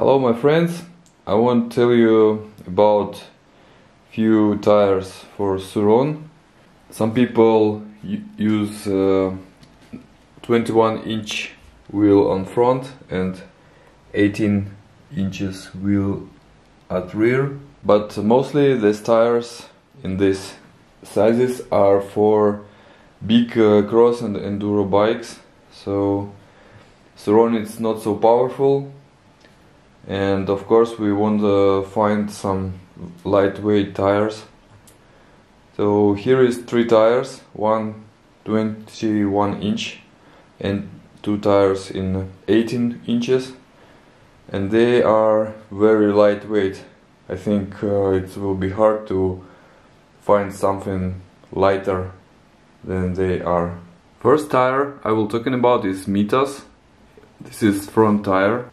Hello my friends, I want to tell you about few tires for Surron. Some people use 21-inch wheel on front and 18 inches wheel at rear, but mostly these tires in these sizes are for big cross and enduro bikes. So Surron is not so powerful, and of course we want to find some lightweight tires. So here is 3 tires, one 21-inch and 2 tires in 18 inches, and they are very lightweight. I think it will be hard to find something lighter than they are. First tire I will talking about is Mitas. This is front tire,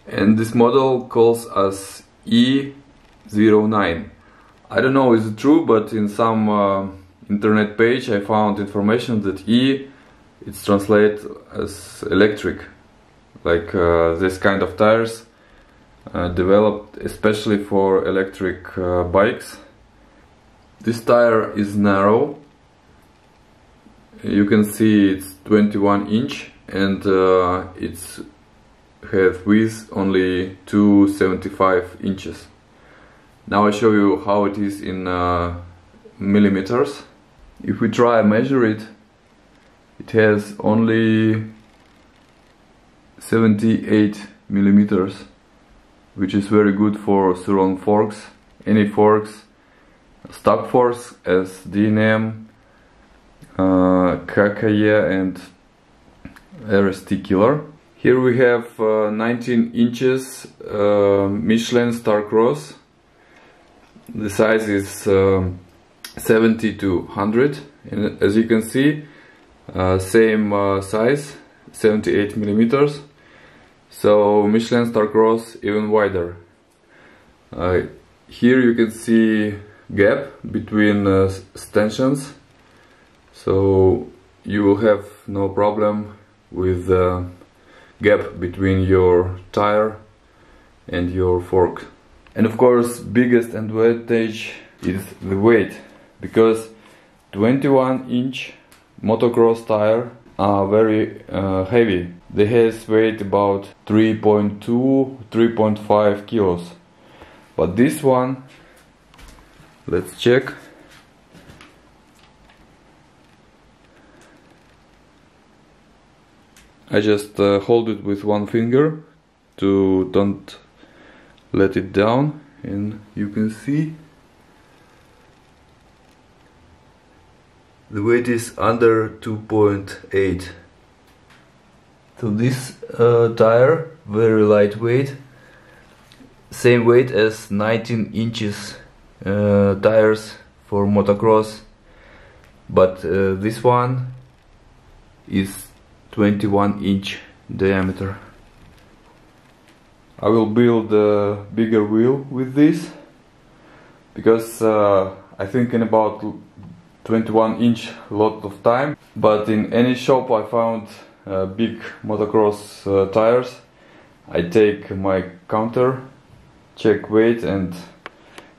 and this model calls as E09. I don't know is it true, but in some internet page I found information that E it's translated as electric, like this kind of tires developed especially for electric bikes. This tire is narrow. You can see it's 21-inch and it's has width only 275 inches. Now I show you how it is in millimeters. If we try and measure it, it has only 78 millimeters, which is very good for Surron forks. Any forks, stock forks as D&M, Kenda K and RST Killer. Here we have 19 inches Michelin Star Cross. The size is 70 to 100, and as you can see, same size, 78 millimeters. So Michelin Star Cross even wider. Here you can see gap between stanchions, so you will have no problem with the gap between your tire and your fork. And of course, biggest advantage is the weight, because 21-inch motocross tire are very heavy. They has weight about 3.2-3.5 kilos, but this one, let's check. I just hold it with one finger to don't let it down, and you can see the weight is under 2.8. So this tire, very lightweight, same weight as 19 inches tires for motocross, but this one is 21-inch diameter. I will build a bigger wheel with this, because I think in about 21-inch lot of time, but in any shop I found big motocross tires. I take my counter, check weight and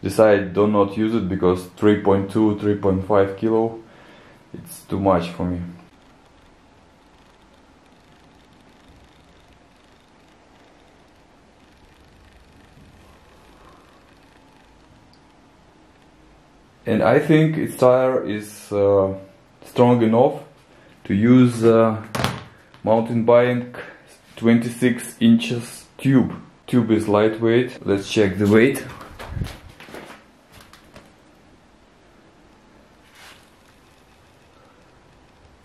decide do not use it, because 3.2-3.5 kilo it's too much for me. And I think its tire is strong enough to use mountain bike 26 inches tube. Tube is lightweight. Let's check the weight.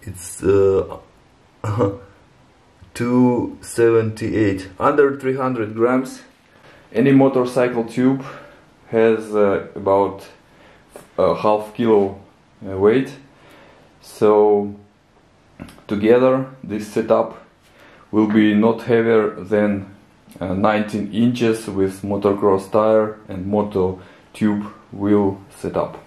It's 278, under 300 grams. Any motorcycle tube has about half kilo weight, so together this setup will be not heavier than 19 inches with motocross tire and moto tube wheel setup.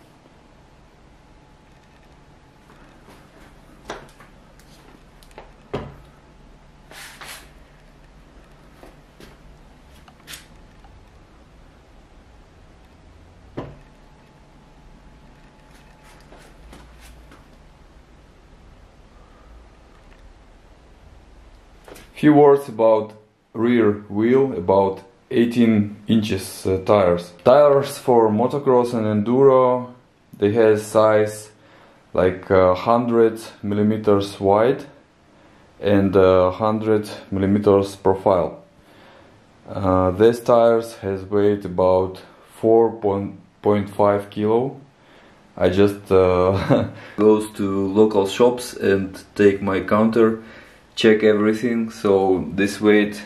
Few words about rear wheel, about 18 inches tires. Tires for motocross and enduro, they have size like 100 millimeters wide and 100 millimeters profile. These tires has weight about 4.5 kilo. I just goes to local shops and take my counter, check everything. So this weight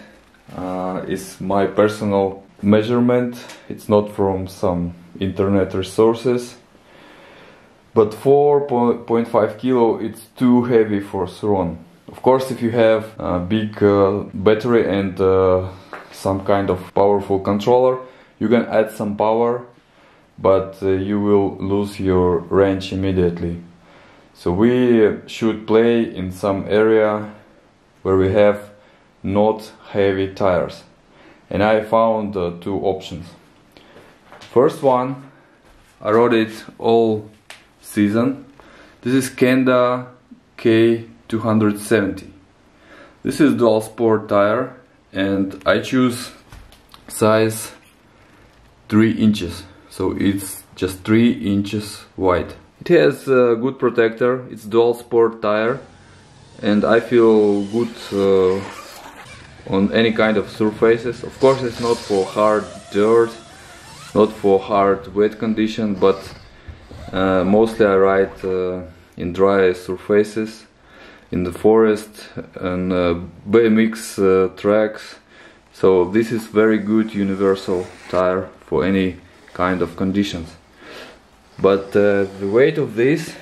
is my personal measurement. It's not from some internet resources. But 4.5 kilo, it's too heavy for Surron. Of course, if you have a big battery and some kind of powerful controller, you can add some power, but you will lose your range immediately. So we should play in some area where we have not heavy tires. And I found two options. First one, I rode it all season. This is Kenda K 270. This is dual sport tire, and I choose size 3 inches. So it's just 3 inches wide. It has a good protector. It's dual sport tire, and I feel good on any kind of surfaces. Of course, it's not for hard dirt, not for hard wet condition, but mostly I ride in dry surfaces, in the forest and BMX tracks. So this is very good universal tire for any kind of conditions. But the weight of this,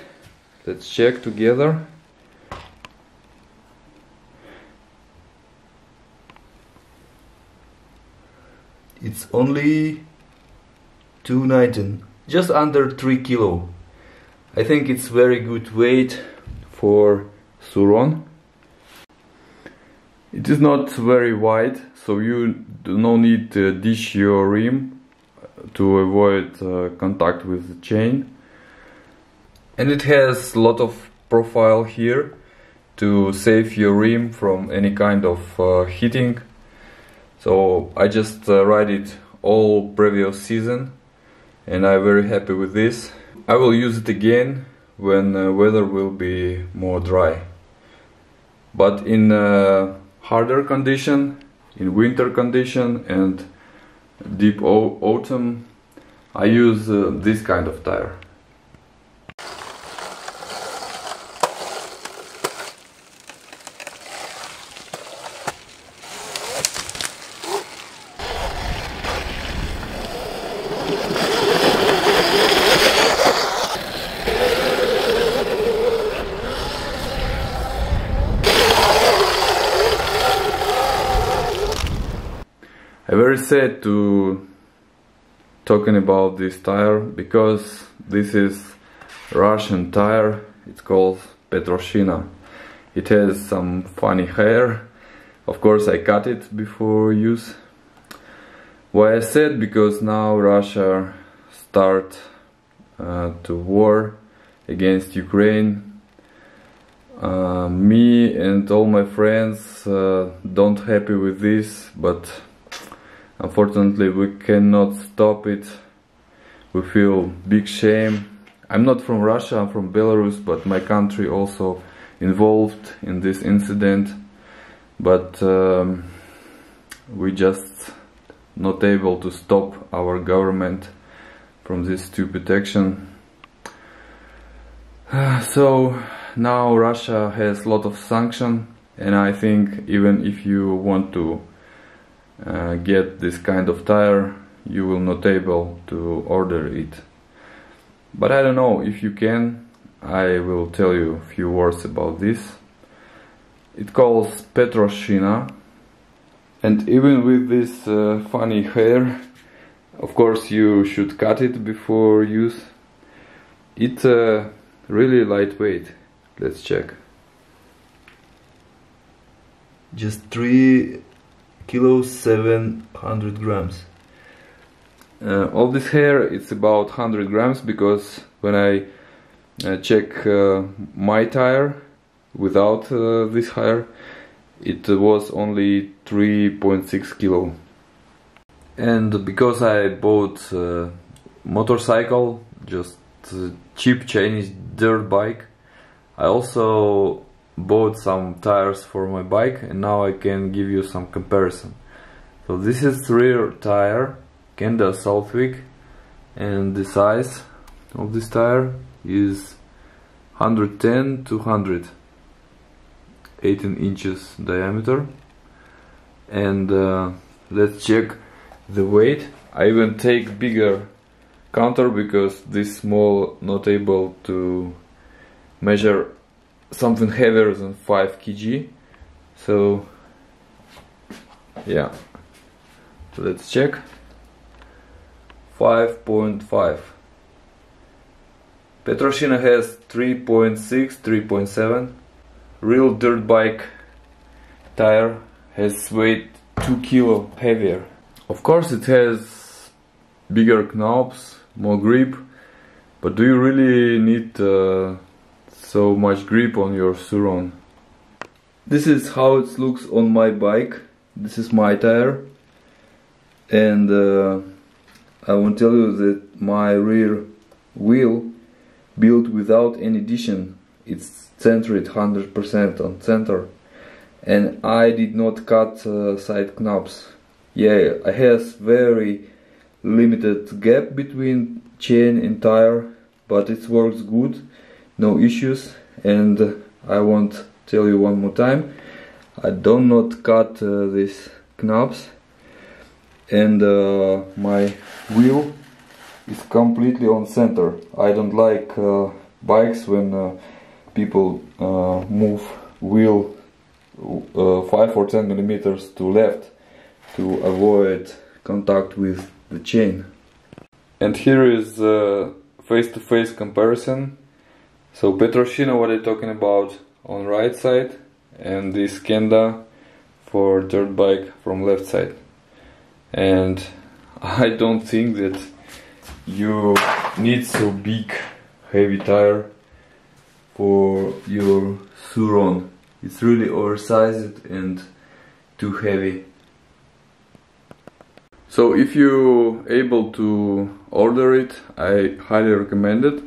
let's check together. It's only 219, just under 3 kilo. I think it's very good weight for Surron. It is not very wide, so you do not need to dish your rim to avoid contact with the chain. And it has a lot of profile here to save your rim from any kind of heating. So I just ride it all previous season, and I'm very happy with this. I will use it again when weather will be more dry. But in harder condition, in winter condition and deep autumn, I use this kind of tire. I'm very sad to talking about this tire, because this is Russian tire. It's called Petroshina. It has some funny hair. Of course, I cut it before use. Why I said? Because now Russia start to war against Ukraine. Me and all my friends don't happy with this, but unfortunately we cannot stop it. We feel big shame. I'm not from Russia, I'm from Belarus, but my country also involved in this incident. But we just not able to stop our government from this stupid action. So now Russia has a lot of sanction, and I think even if you want to get this kind of tire, you will not able to order it. But I don't know if you can. I will tell you a few words about this. It calls Petroshina, and even with this funny hair, of course you should cut it before use. It's really lightweight. Let's check. Just 3 kilos 700 grams. All this hair, it's about 100 grams, because when I check my tire without this hair, it was only 3.6 kilo. And because I bought a motorcycle, just a cheap Chinese dirt bike, I also bought some tires for my bike, and now I can give you some comparison. So this is rear tire, Kenda K, and the size of this tire is 110 to 100, 18 inches diameter. And let's check the weight. I even take bigger counter because this small not able to measure something heavier than 5 kg. So yeah, let's check. 5.5. Petroshina has 3.6, 3.7. Real dirt bike tire has weight 2 kilo heavier. Of course it has bigger knobs, more grip, but do you really need so much grip on your Surron? This is how it looks on my bike. This is my tire, and I want to tell you that my rear wheel built without any addition. It's centered 100% on center, and I did not cut side knobs. Yeah, I have very limited gap between chain and tire, but it works good, no issues. And I want to tell you one more time, I do not cut these knobs, and my wheel is completely on center. I don't like bikes when people move wheel 5 or 10 millimeters to left to avoid contact with the chain. And here is face-to-face comparison. So Petroshina, what I'm talking about, on right side, and this Kenda for dirt bike from left side. And I don't think that you need so big heavy tire for your Surron. It's really oversized and too heavy. So if you're able to order it, I highly recommend it.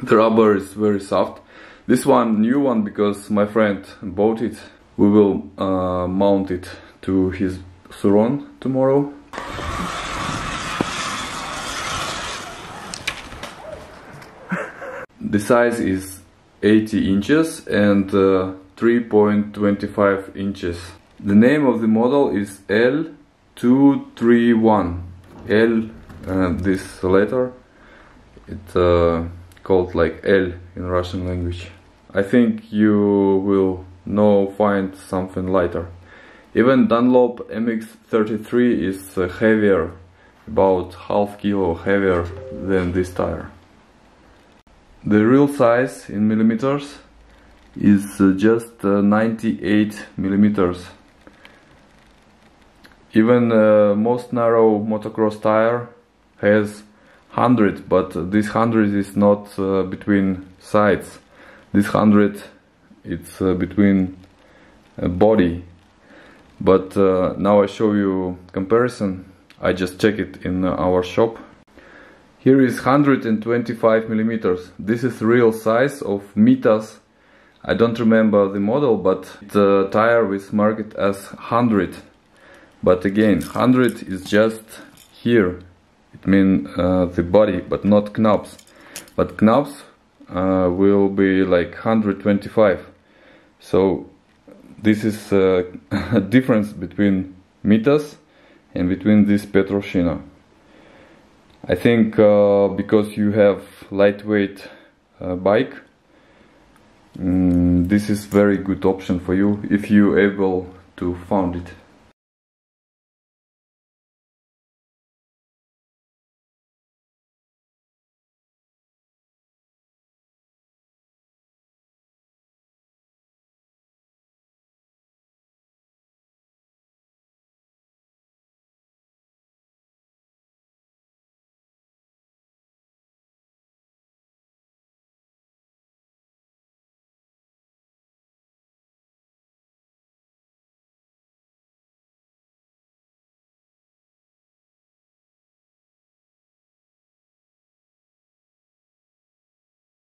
The rubber is very soft. This one, new one, because my friend bought it. We will mount it to his Surron tomorrow. The size is 80 inches and 3.25 inches. The name of the model is L231. L, this letter, it's called like L in Russian language. I think you will find something lighter. Even Dunlop MX-33 is heavier, about half kilo heavier than this tire. The real size in millimeters is just 98 millimeters. Even most narrow motocross tire has 100, but this 100 is not between sides. This 100, it's between body. But now I show you comparison. I just check it in our shop. Here is 125 millimeters. This is real size of Mitas. I don't remember the model, but the tire was marked as 100. But again, 100 is just here. It means the body, but not knobs. But knobs will be like 125. So this is a difference between Mitas and between this Petroshina. I think because you have lightweight bike, this is very good option for you if you're able to find it.